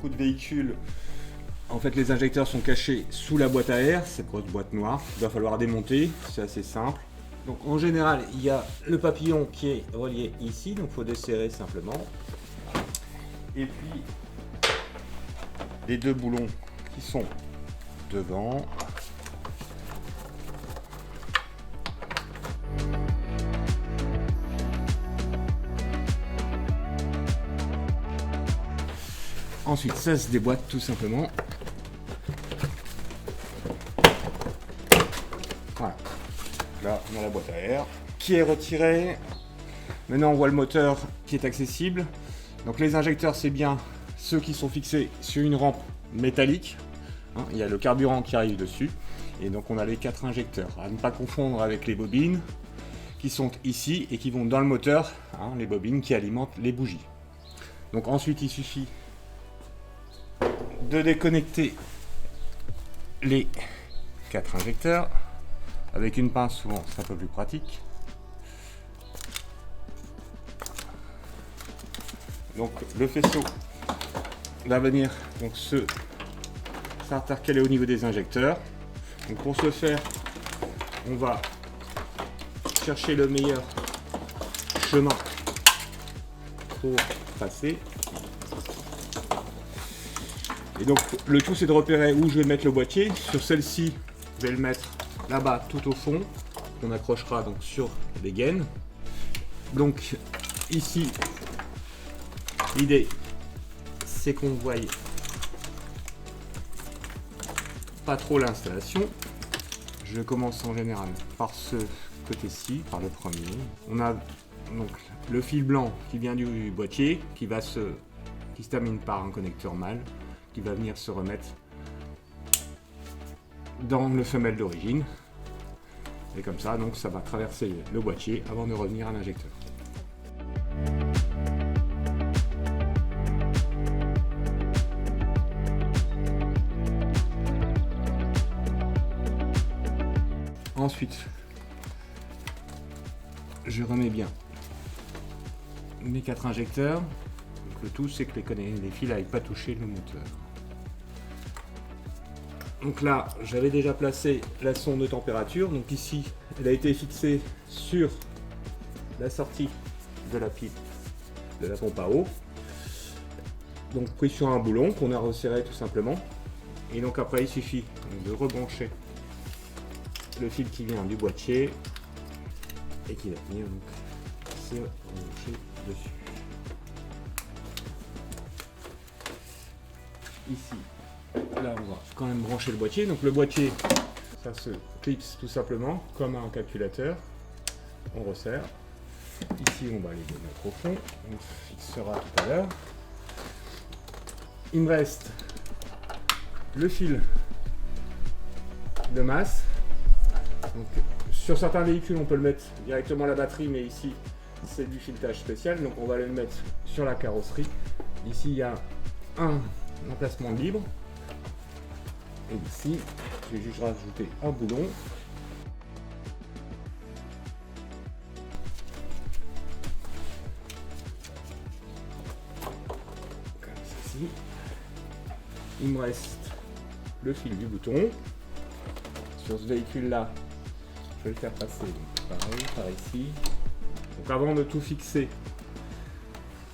beaucoup de véhicules, en fait les injecteurs sont cachés sous la boîte à air, cette grosse boîte noire. Il va falloir démonter, c'est assez simple. Donc en général, il y a le papillon qui est relié ici, donc il faut desserrer simplement. Et puis les deux boulons qui sont devant. Ensuite, ça se déboîte tout simplement. Voilà. Là, on a la boîte à air qui est retirée. Maintenant, on voit le moteur qui est accessible. Donc, les injecteurs, c'est bien ceux qui sont fixés sur une rampe métallique. Hein, il y a le carburant qui arrive dessus. Et donc, on a les 4 injecteurs. À ne pas confondre avec les bobines qui sont ici et qui vont dans le moteur. Hein, les bobines qui alimentent les bougies. Donc, ensuite, il suffit de déconnecter les 4 injecteurs avec une pince, souvent c'est un peu plus pratique. Donc le faisceau va venir donc s'intercaler au niveau des injecteurs. Donc pour ce faire, on va chercher le meilleur chemin pour passer. Et donc le tout c'est de repérer où je vais mettre le boîtier. Sur celle-ci, je vais le mettre là-bas tout au fond. On accrochera donc sur les gaines. Donc ici, l'idée c'est qu'on ne voie pas trop l'installation. Je commence en général par ce côté-ci, par le premier. On a donc le fil blanc qui vient du boîtier, qui se termine par un connecteur mâle, qui va venir se remettre dans le femelle d'origine. Et comme ça, donc ça va traverser le boîtier avant de revenir à l'injecteur. Ensuite, je remets bien mes 4 injecteurs. Donc, le tout, c'est que les fils n'aillent pas toucher le moteur. Donc là, j'avais déjà placé la sonde de température. Donc ici, elle a été fixée sur la sortie de la pipe de la pompe à eau. Donc pris sur un boulon qu'on a resserré tout simplement. Et donc après, il suffit de rebrancher le fil qui vient du boîtier et qui va venir donc se brancher dessus. Ici, là on va quand même brancher le boîtier. Donc le boîtier, ça se clipse tout simplement comme un calculateur. On resserre. Ici on va les mettre au fond. On fixera tout à l'heure. Il me reste le fil de masse. Donc, sur certains véhicules on peut le mettre directement à la batterie, mais ici c'est du filetage spécial, donc on va le mettre sur la carrosserie. Ici il y a un emplacement libre. Et ici, je vais juste rajouter un boulon. Comme ceci. Il me reste le fil du bouton. Sur ce véhicule-là, je vais le faire passer pareil, par ici. Donc avant de tout fixer,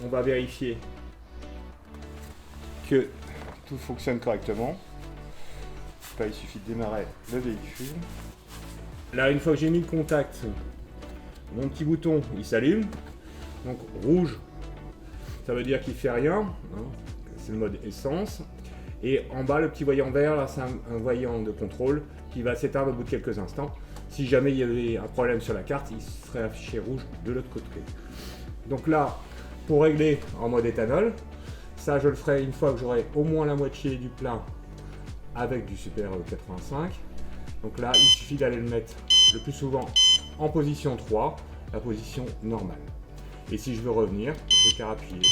on va vérifier que tout fonctionne correctement. Là, il suffit de démarrer le véhicule. Là, une fois que j'ai mis le contact, mon petit bouton il s'allume. Donc rouge, ça veut dire qu'il ne fait rien. Hein. C'est le mode essence. Et en bas, le petit voyant vert, là, c'est un voyant de contrôle qui va s'éteindre au bout de quelques instants. Si jamais il y avait un problème sur la carte, il serait affiché rouge de l'autre côté. Donc là, pour régler en mode éthanol, ça je le ferai une fois que j'aurai au moins la moitié du plein avec du Super 85. Donc là, il suffit d'aller le mettre le plus souvent en position 3, la position normale. Et si je veux revenir, j'ai qu'à appuyer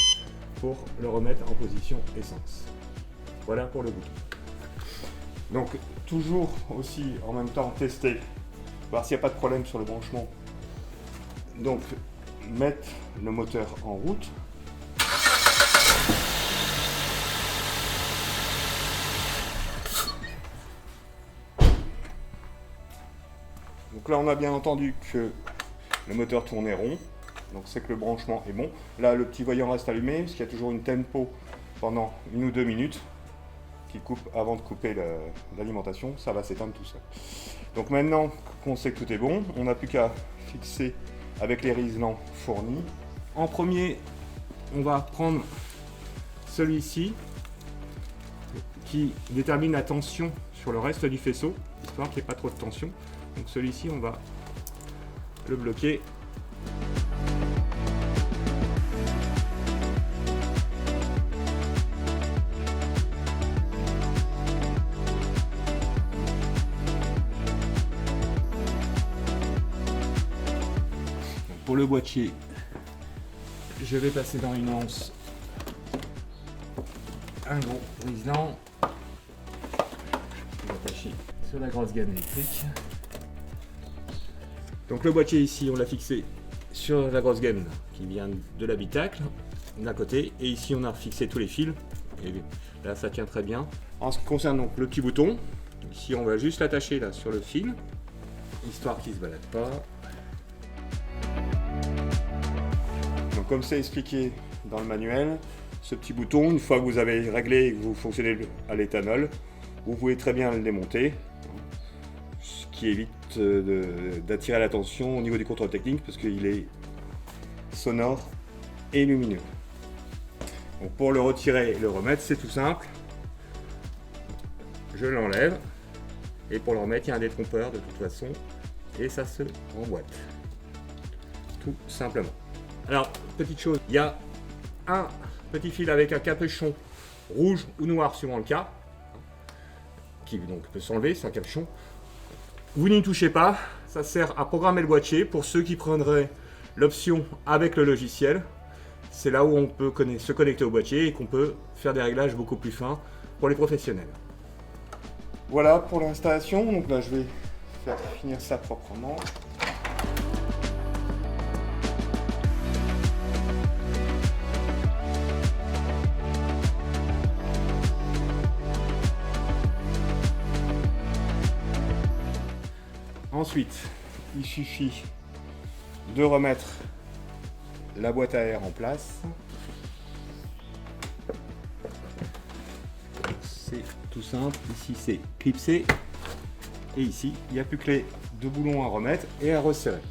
pour le remettre en position essence. Voilà pour le bouton. Donc toujours aussi en même temps tester, voir s'il n'y a pas de problème sur le branchement. Donc mettre le moteur en route. Donc là on a bien entendu que le moteur tournait rond, donc c'est que le branchement est bon. Là le petit voyant reste allumé parce qu'il y a toujours une tempo pendant 1 ou 2 minutes qui coupe avant de couper l'alimentation, ça va s'éteindre tout seul. Donc maintenant qu'on sait que tout est bon, on n'a plus qu'à fixer avec les riselants fournis. En premier, on va prendre celui-ci qui détermine la tension sur le reste du faisceau, histoire qu'il n'y ait pas trop de tension. Donc celui-ci, on va le bloquer. Pour le boîtier, je vais passer dans une anse un gros riselant attaché sur la grosse gaine électrique. Donc le boîtier ici, on l'a fixé sur la grosse gaine qui vient de l'habitacle d'un côté, et ici on a fixé tous les fils et là ça tient très bien. En ce qui concerne donc le petit bouton, ici on va juste l'attacher là sur le fil histoire qu'il ne se balade pas. Donc comme c'est expliqué dans le manuel, ce petit bouton, une fois que vous avez réglé et que vous fonctionnez à l'éthanol, vous pouvez très bien le démonter, ce qui évite d'attirer l'attention au niveau du contrôle technique parce qu'il est sonore et lumineux. Donc pour le retirer et le remettre, c'est tout simple. Je l'enlève et pour le remettre, il y a un détrompeur de toute façon et ça se remboîte. Tout simplement. Alors, petite chose, il y a un petit fil avec un capuchon rouge ou noir suivant le cas, qui donc peut s'enlever, c'est un capuchon. Vous n'y touchez pas, ça sert à programmer le boîtier pour ceux qui prendraient l'option avec le logiciel. C'est là où on peut se connecter au boîtier et qu'on peut faire des réglages beaucoup plus fins pour les professionnels. Voilà pour l'installation, donc là je vais faire finir ça proprement. Ensuite, il suffit de remettre la boîte à air en place. C'est tout simple. Ici, c'est clipsé. Et ici, il n'y a plus que les 2 boulons à remettre et à resserrer.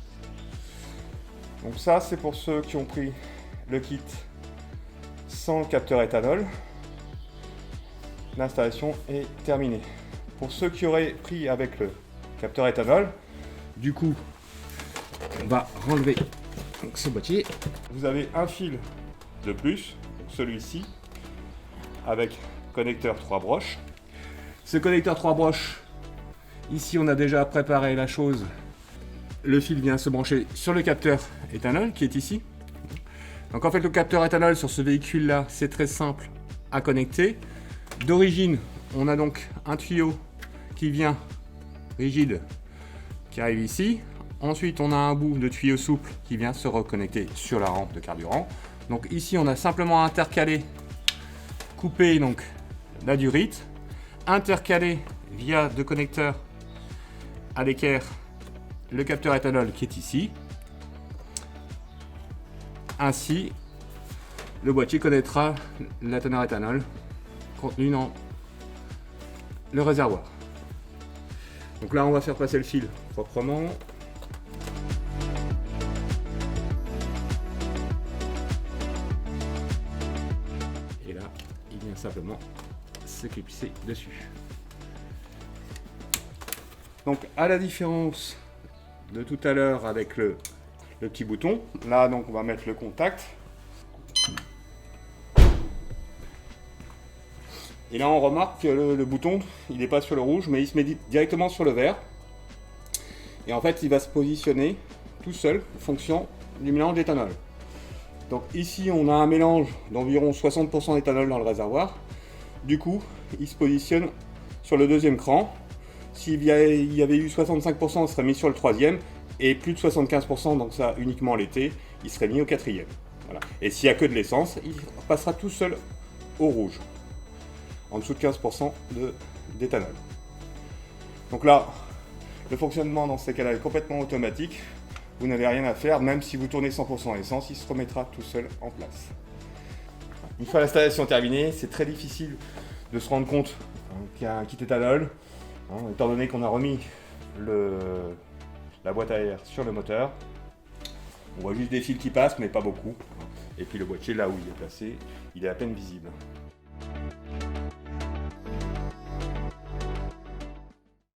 Donc ça, c'est pour ceux qui ont pris le kit sans le capteur éthanol. L'installation est terminée. Pour ceux qui auraient pris avec le capteur éthanol, du coup on va renlever donc ce boîtier. Vous avez un fil de plus, celui-ci avec connecteur 3 broches. Ce connecteur 3 broches, ici on a déjà préparé la chose, le fil vient se brancher sur le capteur éthanol qui est ici. Donc en fait le capteur éthanol sur ce véhicule là, c'est très simple à connecter. D'origine, on a donc un tuyau qui vient rigide qui arrive ici. Ensuite, on a un bout de tuyau souple qui vient se reconnecter sur la rampe de carburant. Donc ici, on a simplement intercalé, coupé donc la durite, intercalé via 2 connecteurs à l'équerre le capteur éthanol qui est ici. Ainsi, le boîtier connaîtra la teneur éthanol contenue dans le réservoir. Donc là, on va faire passer le fil proprement. Et là, il vient simplement se clipser dessus. Donc, à la différence de tout à l'heure avec le petit bouton, là, donc, on va mettre le contact. Et là, on remarque que le bouton, il n'est pas sur le rouge, mais il se met directement sur le vert. Et en fait, il va se positionner tout seul en fonction du mélange d'éthanol. Donc ici, on a un mélange d'environ 60% d'éthanol dans le réservoir. Du coup, il se positionne sur le 2e cran. S'il y avait eu 65%, il serait mis sur le 3e. Et plus de 75%, donc ça uniquement l'été, il serait mis au 4e. Voilà. Et s'il n'y a que de l'essence, il passera tout seul au rouge. En dessous de 15% d'éthanol. Donc là, Le fonctionnement dans ces cas-là est complètement automatique. Vous n'avez rien à faire, même si vous tournez 100% essence, il se remettra tout seul en place. Une fois l'installation terminée, c'est très difficile de se rendre compte qu'il y a un kit éthanol, étant donné qu'on a remis la boîte à air sur le moteur. On voit juste des fils qui passent, mais pas beaucoup. Et puis le boîtier, là où il est placé, il est à peine visible.